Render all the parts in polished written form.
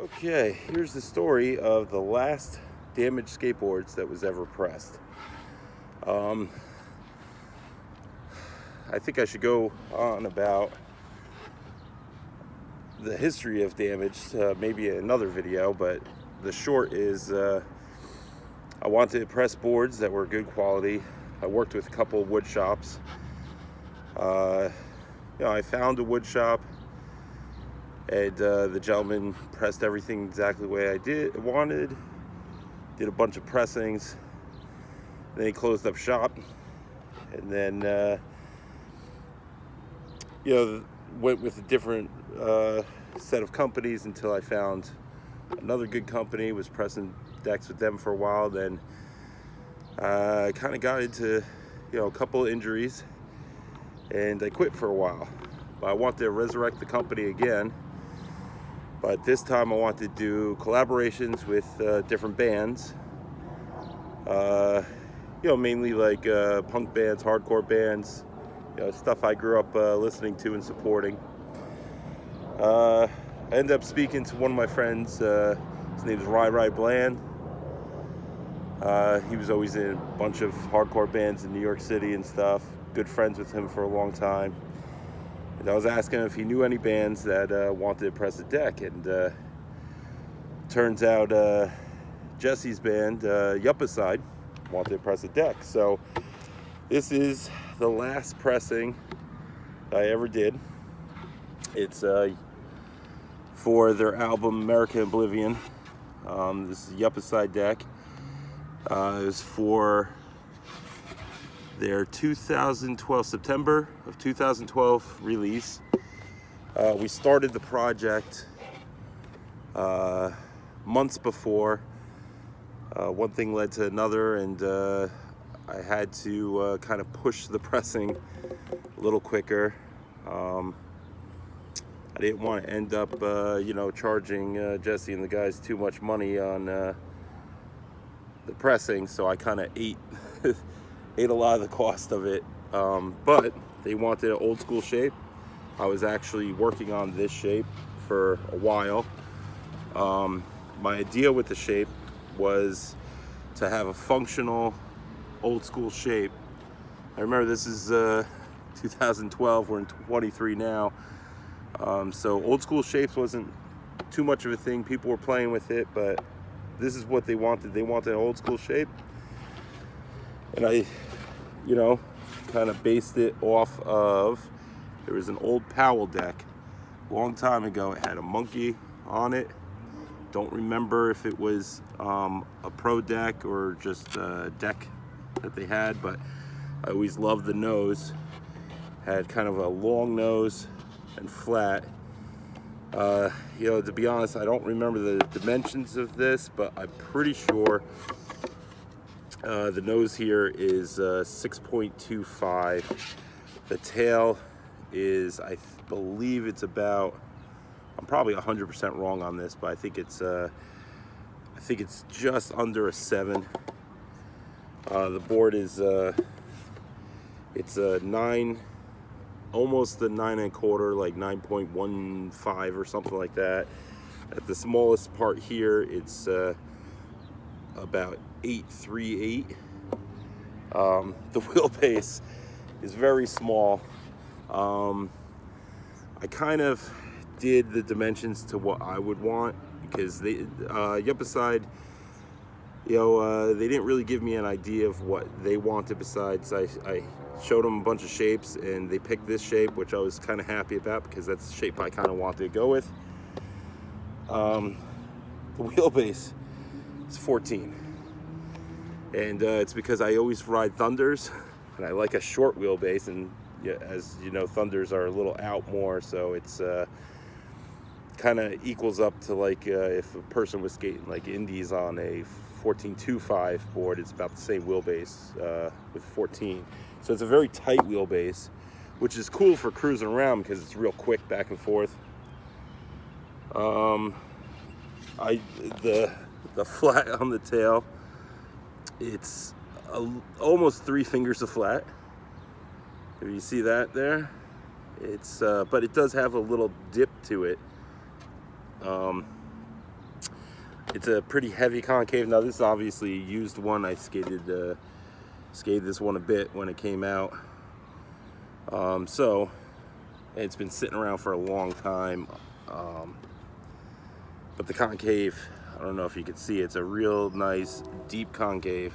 Okay, here's the story of the last damaged skateboards that was ever pressed. I think I should go on about the history of damage, maybe another video, but the short is I wanted to press boards that were good quality. I worked with a couple of wood shops. I found a wood shop, and the gentleman pressed everything exactly the way I wanted. Did a bunch of pressings. Then he closed up shop, and then went with a different set of companies until I found another good company. Was pressing decks with them for a while. Then I kind of got into a couple of injuries, and I quit for a while. But I want to resurrect the company again. But this time I want to do collaborations with different bands. Mainly like punk bands, hardcore bands, stuff I grew up listening to and supporting. I ended up speaking to one of my friends. His name is Ry Bland. He was always in a bunch of hardcore bands in New York City and stuff. Good friends with him for a long time. And I was asking him if he knew any bands that wanted to press a deck, and turns out Jesse's band, Yuppicide, wanted to press a deck. So this is the last pressing I ever did. It's for their album American Oblivion. This is a Yuppicide deck. It was for their September of 2012 release. We started the project months before. One thing led to another, and I had to kind of push the pressing a little quicker. I didn't want to end up, charging Jesse and the guys too much money on the pressing, so I kind of ate a lot of the cost of it. But they wanted an old school shape. I was actually working on this shape for a while. My idea with the shape was to have a functional old school shape. I remember this is 2012, we're in 23 now. So old school shapes wasn't too much of a thing. People were playing with it, but this is what they wanted. They wanted an old school shape. And I, kind of based it off of, there was an old Powell deck a long time ago. It had a monkey on it. Don't remember if it was a pro deck or just a deck that they had, but I always loved the nose. Had kind of a long nose and flat. To be honest, I don't remember the dimensions of this, but I'm pretty sure the nose here is 6.25. The tail is, I believe it's about, I'm probably 100% wrong on this, but I think it's just under a 7. The board is it's a 9, almost a 9 1/4, like 9.15 or something like that. At the smallest part here, it's about 8.38. The wheelbase is very small. I kind of did the dimensions to what I would want, because they Yuppicide, they didn't really give me an idea of what they wanted. Besides, I showed them a bunch of shapes, and they picked this shape, which I was kind of happy about, because that's the shape I kind of wanted to go with. The wheelbase is 14, and it's because I always ride Thunders, and I like a short wheelbase, and as you know, Thunders are a little out more, so it's kind of equals up to like if a person was skating like indies on a 14.25 board, it's about the same wheelbase with 14. So it's a very tight wheelbase, which is cool for cruising around because it's real quick back and forth. The flat on the tail, it's almost 3 fingers of flat. If you see that there, it's but it does have a little dip to it. it's a pretty heavy concave. Now this is obviously a used one. I skated this one a bit when it came out. So it's been sitting around for a long time. But the concave, I don't know if you can see, it's a real nice deep concave.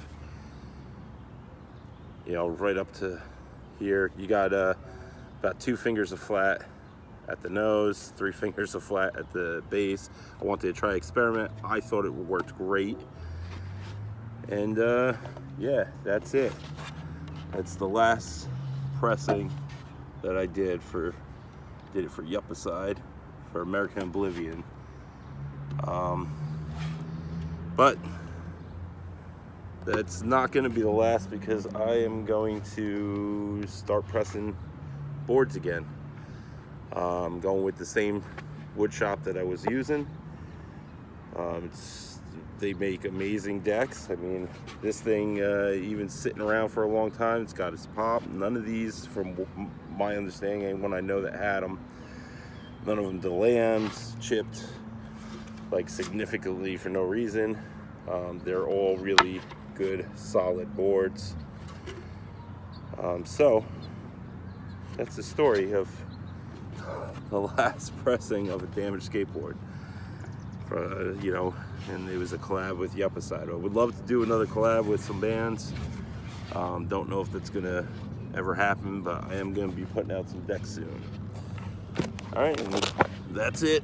You know, right up to here. You got about 2 fingers of flat at the nose, 3 fingers of flat at the base. I wanted to try experiment. I thought it worked great. And yeah, that's it. That's the last pressing that I did it for Yuppicide, for American Oblivion. But that's not going to be the last, because I am going to start pressing boards again. I'm going with the same wood shop that I was using. They make amazing decks. I mean, this thing, even sitting around for a long time, it's got its pop. None of these, from my understanding, anyone I know that had them, none of them delayed, chipped like significantly for no reason. They're all really good, solid boards. So that's the story of the last pressing of a damaged skateboard. You know, and it was a collab with Yuppicide. I would love to do another collab with some bands. Don't know if that's gonna ever happen, but I am gonna be putting out some decks soon. All right, and that's it.